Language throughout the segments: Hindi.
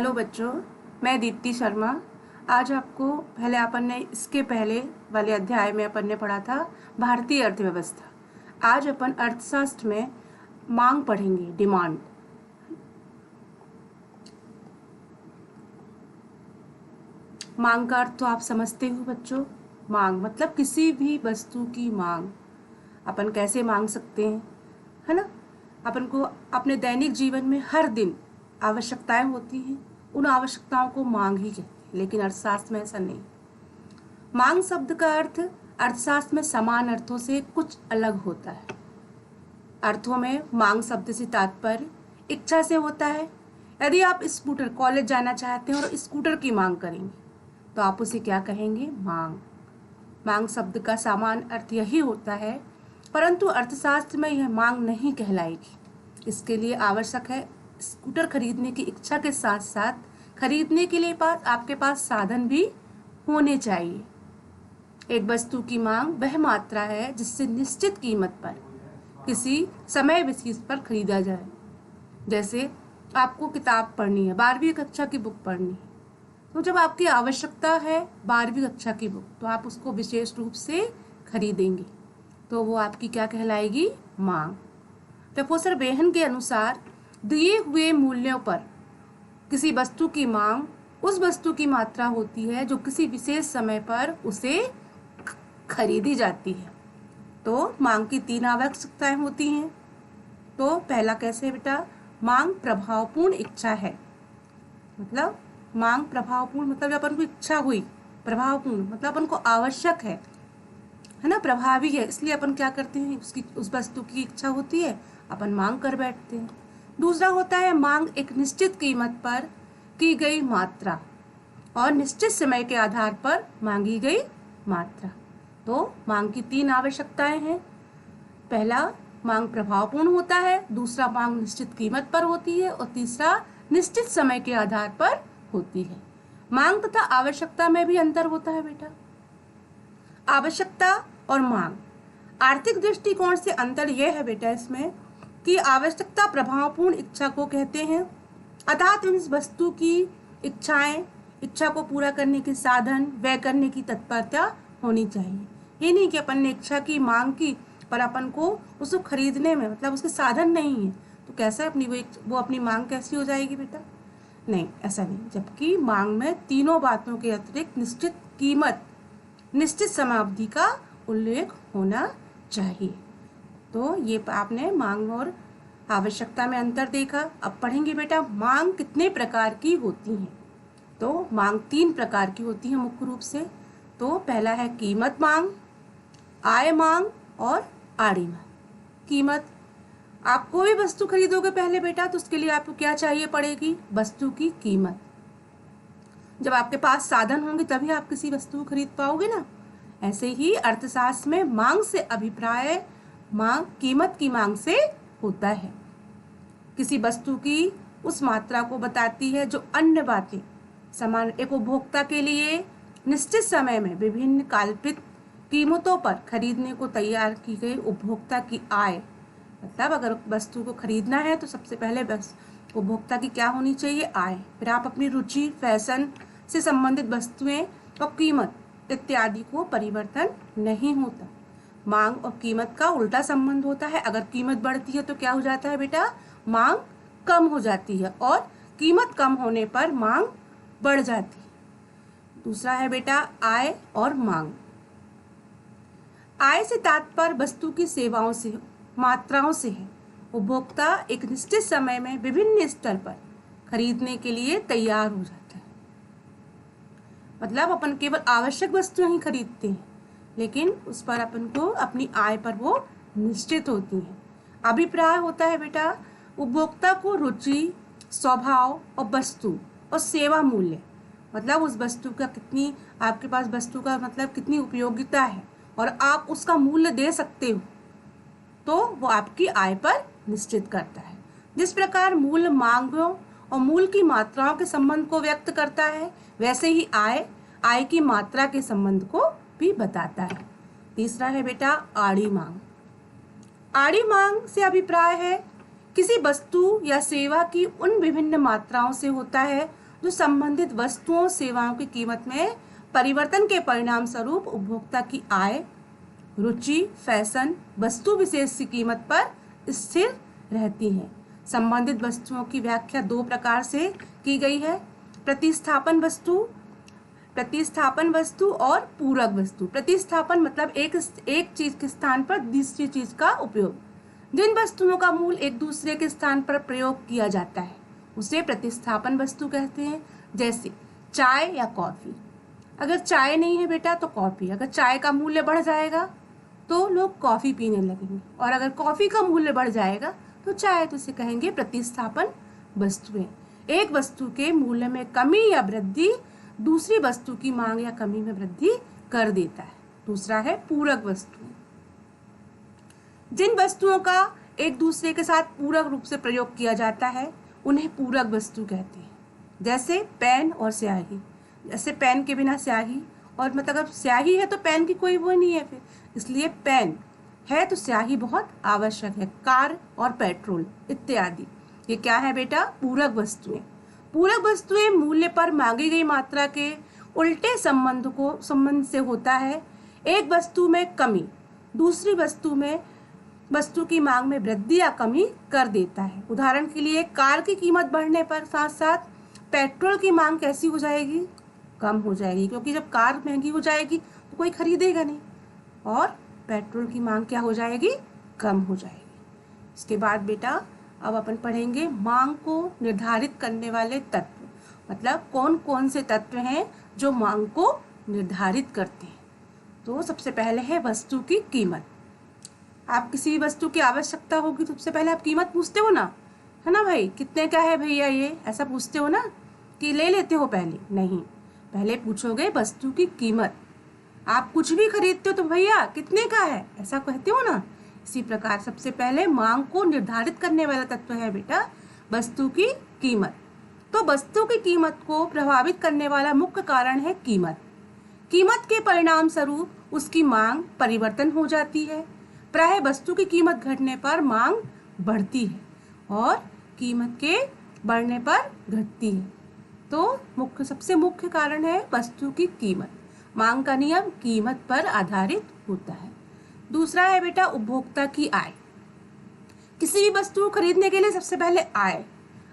हेलो बच्चों, मैं दीप्ति शर्मा। आज आपको अपन ने इसके पहले वाले अध्याय में अपन ने पढ़ा था भारतीय अर्थव्यवस्था। आज अपन अर्थशास्त्र में मांग पढ़ेंगे, डिमांड। मांग का अर्थ तो आप समझते हो बच्चों। मांग मतलब किसी भी वस्तु की मांग। अपन कैसे मांग सकते हैं, है ना। अपन को अपने दैनिक जीवन में हर दिन आवश्यकताएं होती हैं, उन आवश्यकताओं को मांग ही कहते हैं, लेकिन अर्थशास्त्र में ऐसा नहीं। मांग शब्द का अर्थ अर्थशास्त्र में समान अर्थों से कुछ अलग होता है। अर्थों में मांग शब्द से तात्पर्य इच्छा से होता है। यदि आप स्कूटर कॉलेज जाना चाहते हैं और स्कूटर की मांग करेंगे तो आप उसे क्या कहेंगे? मांग। मांग शब्द का सामान्य अर्थ यही होता है, परंतु अर्थशास्त्र में यह मांग नहीं कहलाएगी। इसके लिए आवश्यक है स्कूटर खरीदने की इच्छा के साथ साथ खरीदने के लिए आपके पास साधन भी होने चाहिए। एक वस्तु की मांग वह मात्रा है जिससे निश्चित कीमत पर किसी समय विशेष पर खरीदा जाए। जैसे आपको किताब पढ़नी है, 12वीं कक्षा की बुक पढ़नी है, तो जब आपकी आवश्यकता है 12वीं कक्षा की बुक, तो आप उसको विशेष रूप से खरीदेंगे, तो वो आपकी क्या कहलाएगी? मांग। प्रोफेसर बेहन के अनुसार दिए हुए मूल्यों पर किसी वस्तु की मांग उस वस्तु की मात्रा होती है जो किसी विशेष समय पर उसे खरीदी जाती है। तो मांग की 3 आवश्यकताएं होती हैं। तो पहला कैसे बेटा? मांग प्रभावपूर्ण इच्छा है। मतलब मांग प्रभावपूर्ण मतलब अपन को इच्छा हुई, प्रभावपूर्ण मतलब अपन को आवश्यक है ना, प्रभावी है, इसलिए अपन क्या करते हैं, उस वस्तु की इच्छा होती है, अपन मांग कर बैठते हैं। दूसरा होता है मांग एक निश्चित कीमत पर की गई मात्रा और निश्चित समय के आधार पर मांगी गई मात्रा। तो मांग की 3 आवश्यकताएं हैं। पहला मांग प्रभावपूर्ण होता है, दूसरा मांग निश्चित कीमत पर होती है और तीसरा निश्चित समय के आधार पर होती है। मांग तथा आवश्यकता में भी अंतर होता है बेटा। आवश्यकता और मांग, आर्थिक दृष्टिकोण से अंतर यह है बेटा इसमें कि आवश्यकता प्रभावपूर्ण इच्छा को कहते हैं, अर्थात इस वस्तु की इच्छा को पूरा करने के साधन, व्यय करने की तत्परता होनी चाहिए। ये नहीं कि अपन ने इच्छा की, मांग की, पर अपन को उसको खरीदने में मतलब उसके साधन नहीं है, तो कैसे वो अपनी मांग कैसी हो जाएगी बेटा? नहीं, ऐसा नहीं। जबकि मांग में तीनों बातों के अतिरिक्त निश्चित कीमत, निश्चित समय अवधि का उल्लेख होना चाहिए। तो ये आपने मांग और आवश्यकता में अंतर देखा। अब पढ़ेंगे बेटा मांग कितने प्रकार की होती हैं। तो मांग 3 प्रकार की होती है मुख्य रूप से। तो पहला है कीमत मांग, आय मांग और आड़ी मांग। कीमत, आप कोई वस्तु खरीदोगे पहले बेटा तो उसके लिए आपको क्या चाहिए पड़ेगी? वस्तु की कीमत। जब आपके पास साधन होंगे तभी आप किसी वस्तु को खरीद पाओगे ना। ऐसे ही अर्थशास्त्र में मांग से अभिप्राय मांग कीमत की मांग से होता है। किसी वस्तु की उस मात्रा को बताती है जो अन्य बातें समान एक उपभोक्ता के लिए निश्चित समय में विभिन्न काल्पनिक कीमतों पर खरीदने को तैयार की गई उपभोक्ता की आय। मतलब अगर वस्तु को खरीदना है तो सबसे पहले बस उपभोक्ता की क्या होनी चाहिए? आय। फिर आप अपनी रुचि, फैशन से संबंधित वस्तुएं और कीमत इत्यादि को परिवर्तन नहीं होता। मांग और कीमत का उल्टा संबंध होता है। अगर कीमत बढ़ती है तो क्या हो जाता है बेटा? मांग कम हो जाती है और कीमत कम होने पर मांग बढ़ जाती है। दूसरा है बेटा आय और मांग। आय से तात्पर्य वस्तु की सेवाओं से, मात्राओं से है। उपभोक्ता एक निश्चित समय में विभिन्न स्तर पर खरीदने के लिए तैयार हो जाता है। मतलब अपन केवल आवश्यक वस्तुएं ही खरीदते हैं, लेकिन उस पर अपन को अपनी आय पर वो निश्चित होती है। अभिप्राय होता है बेटा उपभोक्ता को रुचि, स्वभाव और वस्तु और सेवा मूल्य, मतलब उस वस्तु का कितनी आपके पास वस्तु का मतलब कितनी उपयोगिता है और आप उसका मूल्य दे सकते हो, तो वो आपकी आय पर निश्चित करता है। जिस प्रकार मूल्य मांगों और मूल्य की मात्राओं के संबंध को व्यक्त करता है, वैसे ही आय की मात्रा के संबंध को भी बताता है। तीसरा है बेटा आड़ी मांग। आड़ी मांग से अभिप्राय है किसी वस्तु या सेवा की उन विभिन्न मात्राओं से होता है जो संबंधित वस्तुओं सेवाओं की कीमत में परिवर्तन के परिणाम स्वरूप उपभोक्ता की आय, रुचि, फैशन, वस्तु विशेष की कीमत पर स्थिर रहती है। संबंधित वस्तुओं की व्याख्या दो प्रकार से की गई है, प्रतिस्थापन वस्तु और पूरक वस्तु। प्रतिस्थापन मतलब एक चीज के स्थान पर दूसरी चीज का उपयोग। जिन वस्तुओं का मूल एक दूसरे के स्थान पर प्रयोग किया जाता है उसे प्रतिस्थापन वस्तु कहते हैं। जैसे चाय या कॉफी, अगर चाय नहीं है बेटा तो कॉफी, अगर चाय का मूल्य बढ़ जाएगा तो लोग कॉफी पीने लगेंगे, और अगर कॉफी का मूल्य बढ़ जाएगा तो चाय, तो इसे कहेंगे प्रतिस्थापन वस्तुएं। एक वस्तु के मूल्य में कमी या वृद्धि दूसरी वस्तु की मांग या कमी में वृद्धि कर देता है। दूसरा है पूरक वस्तुएं। जिन वस्तुओं का एक दूसरे के साथ पूरक रूप से प्रयोग किया जाता है उन्हें पूरक वस्तु कहते हैं। जैसे पेन और स्याही, जैसे पेन के बिना स्याही, और मतलब अगर स्याही है तो पेन की कोई वो नहीं है फिर, इसलिए पेन है तो स्याही बहुत आवश्यक है। कार और पेट्रोल इत्यादि, ये क्या है बेटा? पूरक वस्तुएं। पूरक वस्तुएं मूल्य पर मांगी गई मात्रा के उल्टे संबंध से होता है। एक वस्तु में कमी दूसरी वस्तु की मांग में वृद्धि या कमी कर देता है। उदाहरण के लिए कार की कीमत बढ़ने पर साथ साथ पेट्रोल की मांग कैसी हो जाएगी? कम हो जाएगी, क्योंकि जब कार महंगी हो जाएगी तो कोई खरीदेगा नहीं, और पेट्रोल की मांग क्या हो जाएगी? कम हो जाएगी। इसके बाद बेटा अब अपन पढ़ेंगे मांग को निर्धारित करने वाले तत्व, मतलब कौन कौन से तत्व हैं जो मांग को निर्धारित करते हैं। तो सबसे पहले है वस्तु की कीमत। आप किसी वस्तु की आवश्यकता होगी तो सबसे पहले आप कीमत पूछते हो ना, है ना भाई? कितने का है भैया ये, ऐसा पूछते हो ना, कि ले लेते हो? पहले नहीं, पहले पूछोगे वस्तु की कीमत। आप कुछ भी खरीदते हो तो भैया कितने का है, ऐसा कहते हो ना। इसी प्रकार सबसे पहले मांग को निर्धारित करने वाला तत्व है बेटा वस्तु की कीमत। तो वस्तु की कीमत को प्रभावित करने वाला मुख्य कारण है कीमत। कीमत के परिणाम स्वरूप उसकी मांग परिवर्तन हो जाती है। प्राय वस्तु की कीमत घटने पर मांग बढ़ती है और कीमत के बढ़ने पर घटती है। तो सबसे मुख्य कारण है वस्तु की कीमत। मांग का नियम कीमत पर आधारित होता है। दूसरा है बेटा उपभोक्ता की आय। किसी भी वस्तु को खरीदने के लिए सबसे पहले आय,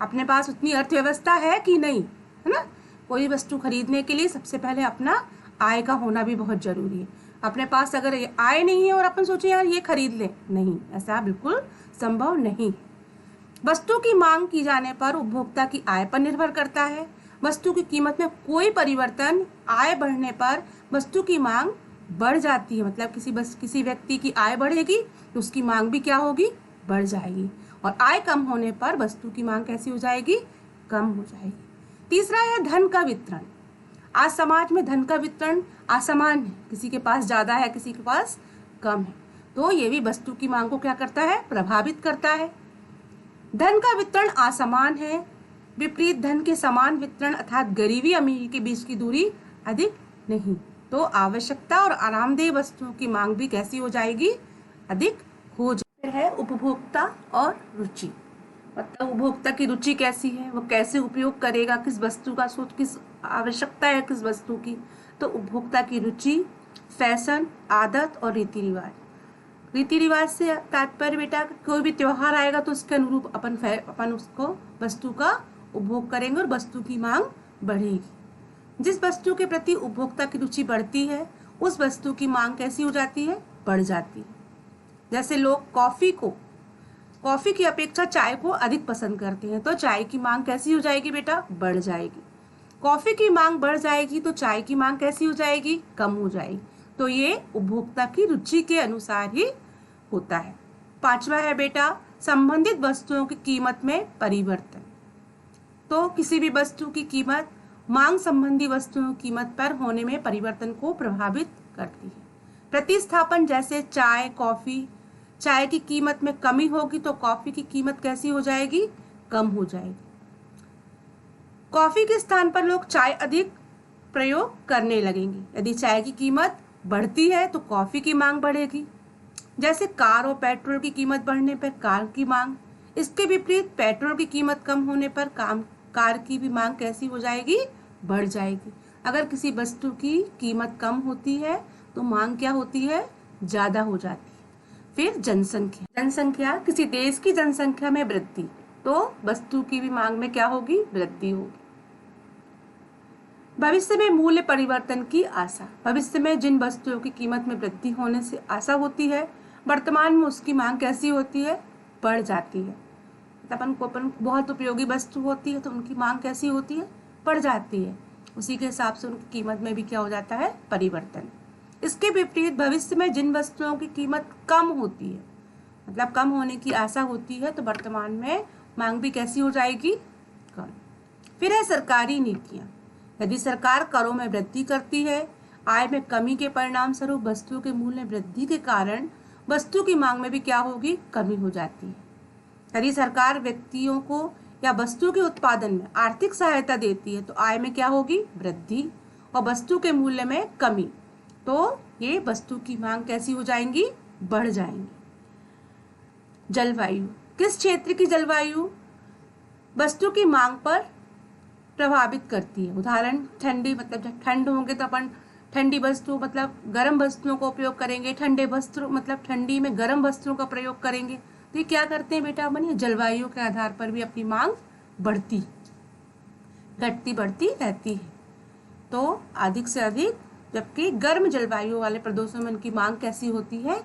अपने पास उतनी अर्थव्यवस्था है कि नहीं, है ना। कोई वस्तु खरीदने के लिए सबसे पहले अपना आय का होना भी बहुत जरूरी है। अपने पास अगर आय नहीं है और अपन सोचे यार ये खरीद ले, नहीं, ऐसा बिल्कुल संभव नहीं। वस्तु की मांग की जाने पर उपभोक्ता की आय पर निर्भर करता है। वस्तु की कीमत में कोई परिवर्तन आय बढ़ने पर वस्तु की मांग बढ़ जाती है, मतलब किसी व्यक्ति की आय बढ़ेगी तो उसकी मांग भी क्या होगी? बढ़ जाएगी। और आय कम होने पर वस्तु की मांग कैसी हो जाएगी? कम हो जाएगी। तीसरा है धन का वितरण। आज समाज में धन का वितरण असमान है, किसी के पास ज्यादा है किसी के पास कम है, तो ये भी वस्तु की मांग को क्या करता है? प्रभावित करता है। धन का वितरण असमान है, विपरीत धन के समान वितरण अर्थात गरीबी अमीरी के बीच की दूरी अधिक नहीं, तो आवश्यकता और आरामदेह वस्तुओं की मांग भी कैसी हो जाएगी? अधिक हो जाएगी। है उपभोक्ता और रुचि, मतलब उपभोक्ता की रुचि कैसी है, वो कैसे उपयोग करेगा, किस वस्तु का किस आवश्यकता है किस वस्तु की। तो उपभोक्ता की रुचि, फैशन, आदत और रीति रिवाज से तात्पर्य बेटा कोई भी त्योहार आएगा तो उसके अनुरूप अपन उसको वस्तु का उपभोग करेंगे और वस्तु की मांग बढ़ेगी। जिस वस्तु के प्रति उपभोक्ता की रुचि बढ़ती है उस वस्तु की मांग कैसी हो जाती है? बढ़ जाती है। जैसे लोग कॉफी की अपेक्षा चाय को अधिक पसंद करते हैं, तो चाय की मांग कैसी हो जाएगी बेटा? बढ़ जाएगी। कॉफी की मांग बढ़ जाएगी तो चाय की मांग कैसी हो जाएगी? कम हो जाएगी। तो ये उपभोक्ता की रुचि के अनुसार ही होता है। पांचवा है बेटा संबंधित वस्तुओं की कीमत में परिवर्तन। तो किसी भी वस्तु की कीमत मांग संबंधी वस्तुओं की कीमत पर होने में परिवर्तन को प्रभावित करती है। प्रतिस्थापन जैसे चाय, कॉफी, चाय की कीमत में कमी होगी तो कॉफी की कीमत कैसी हो जाएगी? कम हो जाएगी। कॉफी के स्थान पर लोग चाय अधिक प्रयोग करने लगेंगे। यदि चाय की कीमत बढ़ती है तो कॉफी की मांग बढ़ेगी। जैसे कार और पेट्रोल की कीमत बढ़ने पर कार की मांग, इसके विपरीत पेट्रोल की कीमत कम होने पर कार की भी मांग कैसी हो जाएगी, बढ़ जाएगी। अगर किसी वस्तु की कीमत कम होती है तो मांग क्या होती है, ज्यादा हो जाती है। फिर जनसंख्या, जनसंख्या किसी देश की जनसंख्या में वृद्धि, तो वस्तु की भी मांग में क्या होगी, वृद्धि होगी। भविष्य में मूल्य परिवर्तन की आशा, भविष्य में जिन वस्तुओं की कीमत में वृद्धि होने से आशा होती है, वर्तमान में उसकी मांग कैसी होती है, बढ़ जाती है। अपन बहुत उपयोगी वस्तु होती है तो उनकी मांग कैसी होती है, बढ़ जाती है। उसी के हिसाब से उनकी कीमत में भी क्या हो जाता है, परिवर्तन। इसके विपरीत भविष्य में जिन वस्तुओं की कीमत कम होती है, मतलब कम होने की आशा होती है, तो वर्तमान में मांग भी कैसी हो जाएगी, कम। फिर है सरकारी नीतियां। यदि सरकार करों में वृद्धि करती है, आय में कमी के परिणाम स्वरूप वस्तुओं के मूल्य में वृद्धि के कारण वस्तु की मांग में भी क्या होगी, कमी हो जाती है। यदि सरकार व्यक्तियों को या वस्तु के उत्पादन में आर्थिक सहायता देती है तो आय में क्या होगी, वृद्धि, और वस्तु के मूल्य में कमी, तो ये वस्तु की मांग कैसी हो जाएंगी, बढ़ जाएंगी। जलवायु, किस क्षेत्र की जलवायु वस्तु की मांग पर प्रभावित करती है। उदाहरण ठंडी, मतलब जब ठंड होंगे तो अपन ठंडी वस्तु मतलब गर्म वस्तुओं का उपयोग करेंगे, ठंडे वस्त्र मतलब ठंडी में गर्म वस्त्रों का प्रयोग करेंगे। तो ये क्या करते हैं बेटा, अपन जलवायु के आधार पर भी अपनी मांग बढ़ती घटती बढ़ती रहती है। तो अधिक से अधिक, जबकि गर्म जलवायु वाले प्रदेशों में इनकी मांग कैसी होती है,